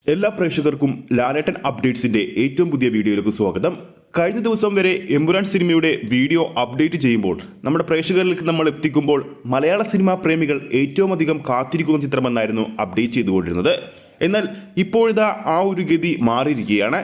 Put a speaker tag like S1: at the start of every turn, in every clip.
S1: എല്ലാ പ്രേക്ഷകർക്കും ലാലേട്ടൻ അപ്ഡേറ്റ്സിന്റെ ഏറ്റവും പുതിയ വീഡിയോയിലേക്ക് സ്വാഗതം. കഴിഞ്ഞ ദിവസം വരെ എമ്പുരാൻ സിനിമയുടെ വീഡിയോ അപ്ഡേറ്റ് ചെയ്യുമ്പോൾ നമ്മുടെ പ്രേക്ഷകരിലേക്ക് നമ്മൾ എത്തിക്കുമ്പോൾ മലയാള സിനിമാ പ്രേമികൾ ഏറ്റവും അധികം കാത്തിരിക്കുന്ന ചിത്രമെന്നായിരുന്നു അപ്ഡേറ്റ് ചെയ്തുകൊണ്ടിരുന്നത്. എന്നാൽ ഇപ്പോഴിതാ ആ ഒരു ഗതി മാറിയിരിക്കുകയാണ്.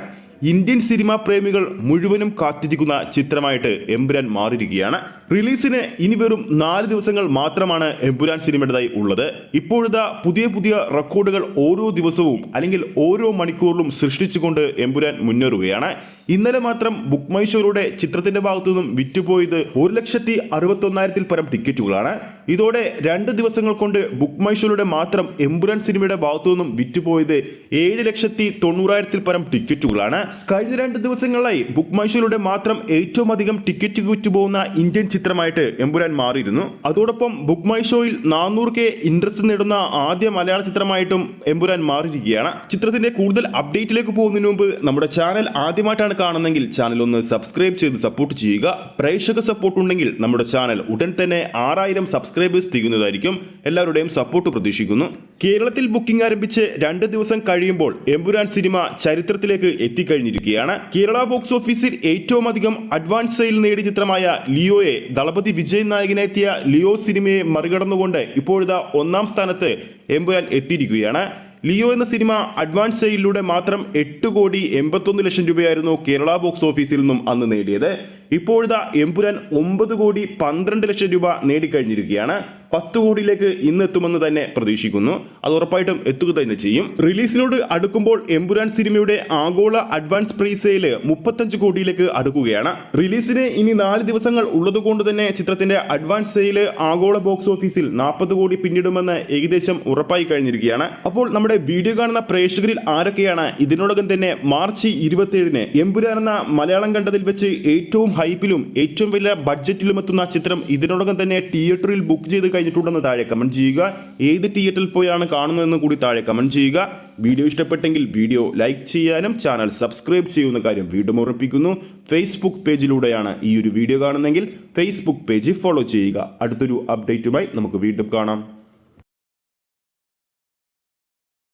S1: ഇന്ത്യൻ സിനിമാ പ്രേമികൾ മുഴുവനും കാത്തിരിക്കുന്ന ചിത്രമായിട്ട് എമ്പുരാൻ മാറിയിരിക്കുകയാണ്. റിലീസിന് ഇനി വെറും 4 ദിവസങ്ങൾ മാത്രമാണ് എമ്പുരാൻ സിനിമയുടേതായി ഉള്ളത്. ഇപ്പോഴത്തെ പുതിയ റെക്കോർഡുകൾ ഓരോ ദിവസവും അല്ലെങ്കിൽ ഓരോ മണിക്കൂറിലും സൃഷ്ടിച്ചുകൊണ്ട് എമ്പുരാൻ മുന്നേറുകയാണ്. ഇന്നലെ മാത്രം ബുക്ക് മൈ ഷോയുടെ ചിത്രത്തിന്റെ ഭാഗത്തു നിന്നും വിറ്റുപോയത് 1,61,000-ൽ പരം ടിക്കറ്റുകളാണ്. ഇതോടെ 2 ദിവസങ്ങൾ കൊണ്ട് ബുക്ക് മൈ ഷോയുടെ മാത്രം എമ്പുരാൻ സിനിമയുടെ ഭാഗത്തു നിന്നും വിറ്റുപോയത് 7,90,000-ൽ പരം ടിക്കറ്റുകളാണ്. കഴിഞ്ഞ 2 ദിവസങ്ങളായി ബുക്ക് മൈ ഷോയുടെ മാത്രം ഏറ്റവും അധികം ടിക്കറ്റ് വിറ്റുപോകുന്ന ഇന്ത്യൻ ചിത്രമായിട്ട് എമ്പുരാൻ മാറിയിരുന്നു. അതോടൊപ്പം ബുക്ക് മൈ ഷോയിൽ 400K ഇൻട്രസ്റ്റ് നേടുന്ന ആദ്യ മലയാള ചിത്രമായിട്ടും എമ്പുരാൻ മാറിയിരിക്കുകയാണ്. ചിത്രത്തിന്റെ കൂടുതൽ അപ്ഡേറ്റിലേക്ക് പോകുന്നതിന് മുമ്പ് നമ്മുടെ ചാനൽ ആദ്യമായിട്ടാണ് കാണുന്നെങ്കിൽ ചാനൽ ഒന്ന് സബ്സ്ക്രൈബ് ചെയ്ത് സപ്പോർട്ട് ചെയ്യുക. പ്രേക്ഷക സപ്പോർട്ട് ഉണ്ടെങ്കിൽ നമ്മുടെ ചാനൽ ഉടൻ തന്നെ 6,000 സബ്സ്ക്രൈബേഴ്സ് തികയുന്നതായിരിക്കും. എല്ലാവരുടെയും സപ്പോർട്ട് പ്രതീക്ഷിക്കുന്നു. കേരളത്തിൽ ബുക്കിംഗ് ആരംഭിച്ച് 2 ദിവസം കഴിയുമ്പോൾ എമ്പുരാൻ സിനിമ ചരിത്രത്തിലേക്ക് എത്തിക്കഴിഞ്ഞിരിക്കുകയാണ്. കേരള ബോക്സ് ഓഫീസിൽ ഏറ്റവും അധികം അഡ്വാൻസ് സെയിൽ നേടിയ ചിത്രമായ ലിയോയെ ദളപതി വിജയ് നായകനെത്തിയ ലിയോ സിനിമയെ മറികടന്നുകൊണ്ട് ഇപ്പോഴത്തെ 1ാം സ്ഥാനത്ത് എമ്പുരാൻ എത്തിയിരിക്കുകയാണ്. ലിയോ എന്ന സിനിമ അഡ്വാൻസ് സെയിലിലൂടെ മാത്രം 8,81,00,000 രൂപയായിരുന്നു കേരള ബോക്സ് ഓഫീസിൽ നിന്നും അന്ന് നേടിയത്. ഇപ്പോഴത്തെ എമ്പുരാൻ 9,12,00,000 രൂപ നേടിക്കഴിഞ്ഞിരിക്കുകയാണ്. 10 കോടിയിലേക്ക് ഇന്ന് എത്തുമെന്ന് തന്നെ പ്രതീക്ഷിക്കുന്നു. അത് ഉറപ്പായിട്ടും എത്തുക തന്നെ ചെയ്യും. റിലീസിനോട് അടുക്കുമ്പോൾ എമ്പുരാൻ സിനിമയുടെ ആഗോള അഡ്വാൻസ് പ്രീ സെയിൽ 35 കോടിയിലേക്ക് അടുക്കുകയാണ്. റിലീസിന് ഇനി 4 ദിവസങ്ങൾ ഉള്ളതുകൊണ്ട് തന്നെ ചിത്രത്തിന്റെ അഡ്വാൻസ് സെയിൽ ആഗോള ബോക്സ് ഓഫീസിൽ 40 കോടി പിന്നിടുമെന്ന് ഏകദേശം ഉറപ്പായി കഴിഞ്ഞിരിക്കുകയാണ്. അപ്പോൾ നമ്മുടെ വീഡിയോ കാണുന്ന പ്രേക്ഷകരിൽ ആരൊക്കെയാണ് ഇതിനോടകം തന്നെ മാർച്ച് 27-ന് എമ്പുരാൻ എന്ന മലയാളം കണ്ടതിൽ വെച്ച് ഏറ്റവും ഹൈപ്പിലും ഏറ്റവും വലിയ ബഡ്ജറ്റിലും എത്തുന്ന ചിത്രം ഇതിനോടകം തന്നെ തിയേറ്ററിൽ ബുക്ക് ചെയ്ത് കഴിഞ്ഞിട്ടുണ്ടെന്ന് താഴെ കമന്റ് ചെയ്യുക. ഏത് തിയേറ്ററിൽ പോയാണ് കാണുന്നതെന്ന് കൂടി താഴെ കമന്റ് ചെയ്യുക. വീഡിയോ ഇഷ്ടപ്പെട്ടെങ്കിൽ വീഡിയോ ലൈക്ക് ചെയ്യാനും ചാനൽ സബ്സ്ക്രൈബ് ചെയ്യുന്ന കാര്യം വീണ്ടും ഓർമ്മിപ്പിക്കുന്നു. ഫേസ്ബുക്ക് പേജിലൂടെയാണ് ഈ ഒരു വീഡിയോ കാണുന്നതെങ്കിൽ ഫേസ്ബുക്ക് പേജ് ഫോളോ ചെയ്യുക. അടുത്തൊരു അപ്ഡേറ്റുമായി നമുക്ക് വീണ്ടും കാണാം.